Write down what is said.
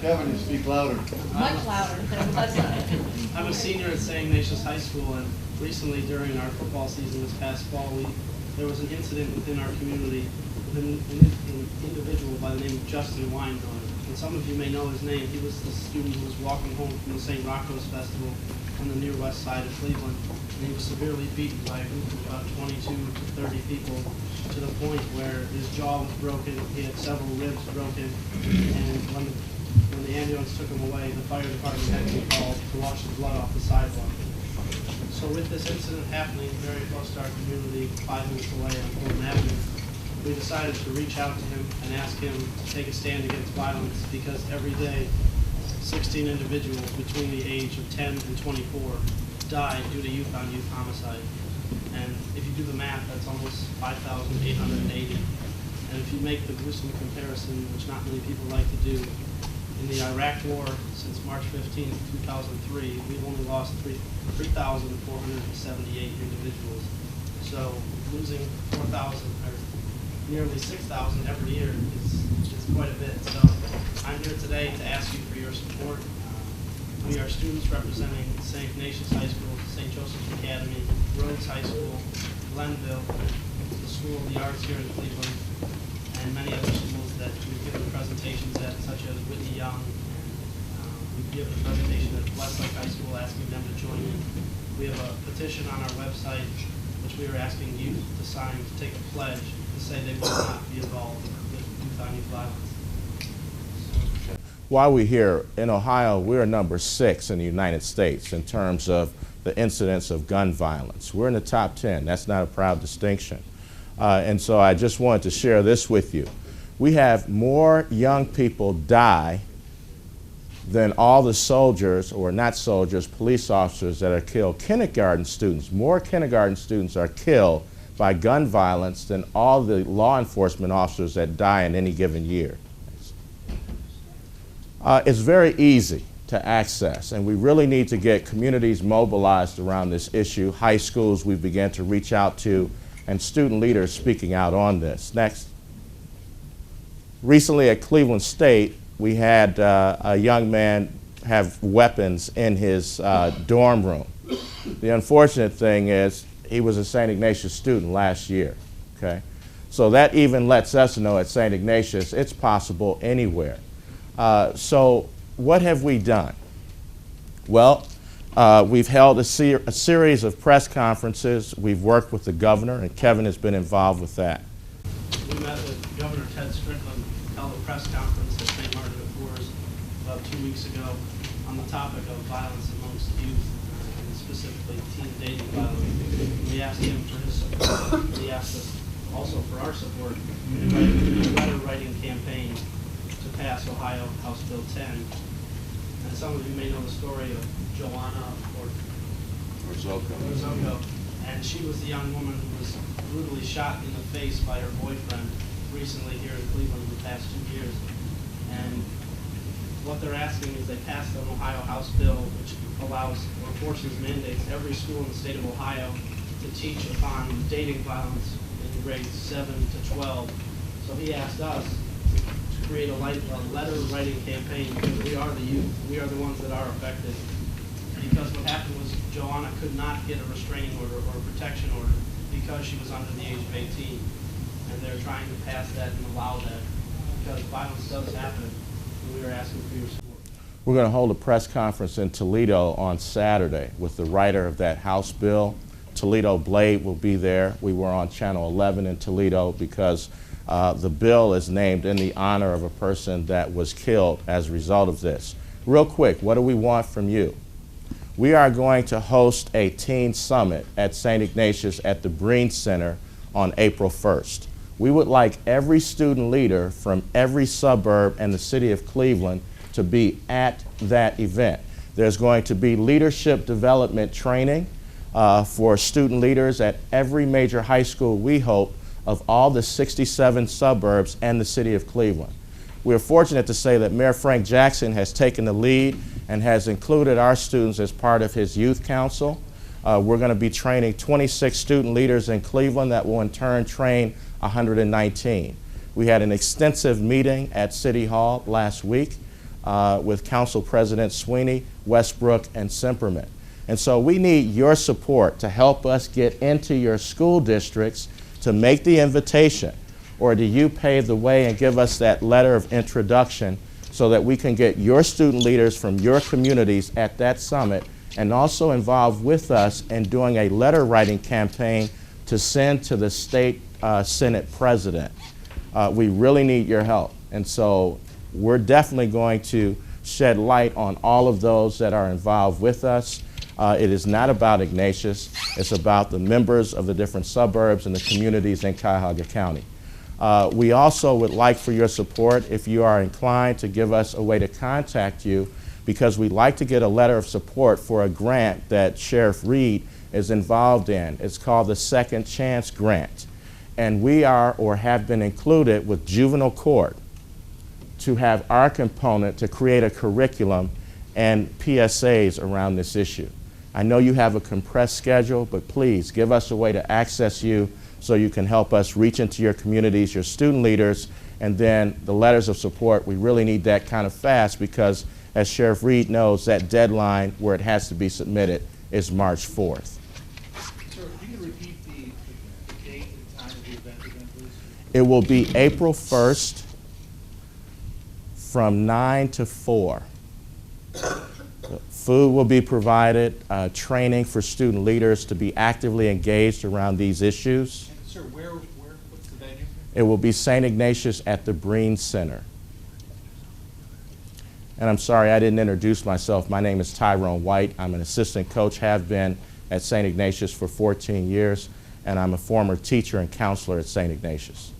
Kevin, you speak louder. Much louder. I'm a senior at St. Ignatius High School, and recently during our football season this past fall, there was an incident within our community with an individual by the name of Justin Weinhorn. And some of you may know his name. He was the student who was walking home from the St. Rocco's Festival on the near west side of Cleveland, and he was severely beaten by a group of about 22 to 30 people to the point where his jaw was broken, he had several ribs broken, and when the ambulance took him away, the fire department had to be called to wash the blood off the sidewalk. So with this incident happening very close to our community, 5 minutes away on Fulton Avenue, we decided to reach out to him and ask him to take a stand against violence, because every day 16 individuals between the age of 10 and 24 die due to youth-on-youth homicide. And if you do the math, that's almost 5,880. And if you make the gruesome comparison, which not many people like to do, in the Iraq War since March 15, 2003, we've only lost 3,478 individuals. So losing 4,000 or nearly 6,000 every year is quite a bit. So I'm here today to ask you for your support. We are students representing St. Ignatius High School, St. Joseph's Academy, Rhodes High School, Glenville, the School of the Arts here in Cleveland, and many other schools that we've given presentations at, such as Whitney Young. We've given a presentation at Westlake High School asking them to join in. We have a petition on our website which we are asking youth to sign to take a pledge to say they will not be involved with youth-on-youth violence. While we're here in Ohio, we're number 6 in the United States in terms of the incidence of gun violence. We're in the top 10. That's not a proud distinction. And so I just wanted to share this with you. We have more young people die than all the soldiers, or not soldiers, police officers that are killed. Kindergarten students, more kindergarten students are killed by gun violence than all the law enforcement officers that die in any given year. It's very easy to access, and we really need to get communities mobilized around this issue. High schools we began to reach out to, and student leaders speaking out on this. Next. Recently at Cleveland State, we had a young man have weapons in his dorm room. The unfortunate thing is he was a St. Ignatius student last year, okay? So that even lets us know at St. Ignatius it's possible anywhere. So what have we done? Well, we've held a series of press conferences. We've worked with the governor, and Kevin has been involved with that. We met with Governor Ted Strickland, held a press conference at St. Martin de Tours about 2 weeks ago on the topic of violence amongst youth, and specifically teen dating violence. We asked him for his support. He asked us also for our support in a letter-writing campaign to pass Ohio House Bill 10. And some of you may know the story of Joanna Orzoko. And she was the young woman who was brutally shot in the face by her boyfriend recently here in Cleveland in the past 2 years. And what they're asking is they passed an Ohio House bill which allows or forces, mandates every school in the state of Ohio to teach upon dating violence in grades 7 to 12. So he asked us to create a letter writing campaign, because we are the youth, we are the ones that are affected. Because what happened was Joanna could not get a restraining order or a protection order because she was under the age of 18. And they're trying to pass that and allow that, because violence does happen, and we are asking for your support. We're going to hold a press conference in Toledo on Saturday with the writer of that House bill. Toledo Blade will be there. We were on Channel 11 in Toledo because the bill is named in the honor of a person that was killed as a result of this. Real quick, what do we want from you? We are going to host a teen summit at St. Ignatius at the Breen Center on April 1st. We would like every student leader from every suburb and the city of Cleveland to be at that event. There's going to be leadership development training for student leaders at every major high school, we hope, of all the 67 suburbs and the city of Cleveland. We're fortunate to say that Mayor Frank Jackson has taken the lead and has included our students as part of his youth council. We're going to be training 26 student leaders in Cleveland that will in turn train 119. We had an extensive meeting at City Hall last week. with Council President Sweeney, Westbrook, and Simperman. And so we need your support to help us get into your school districts to make the invitation. Or do you pave the way and give us that letter of introduction so that we can get your student leaders from your communities at that summit and also involved with us in doing a letter writing campaign to send to the state Senate president. We really need your help. And so we're definitely going to shed light on all of those that are involved with us. It is not about Ignatius. It's about the members of the different suburbs and the communities in Cuyahoga County. We also would like for your support if you are inclined to give us a way to contact you, because we'd like to get a letter of support for a grant that Sheriff Reed is involved in. It's called the Second Chance Grant. And we are or have been included with juvenile court to have our component to create a curriculum and PSAs around this issue. I know you have a compressed schedule, but please give us a way to access you so you can help us reach into your communities, your student leaders, and then the letters of support. We really need that kind of fast because, as Sheriff Reed knows, that deadline where it has to be submitted is March 4th. Sir, can you repeat the date and time of the event again, please? It will be April 1st from 9 to 4. Food will be provided, training for student leaders to be actively engaged around these issues. And sir, what's the venue? It will be St. Ignatius at the Breen Center. And I'm sorry I didn't introduce myself. My name is Tyrone White. I'm an assistant coach, have been at St. Ignatius for 14 years, and I'm a former teacher and counselor at St. Ignatius.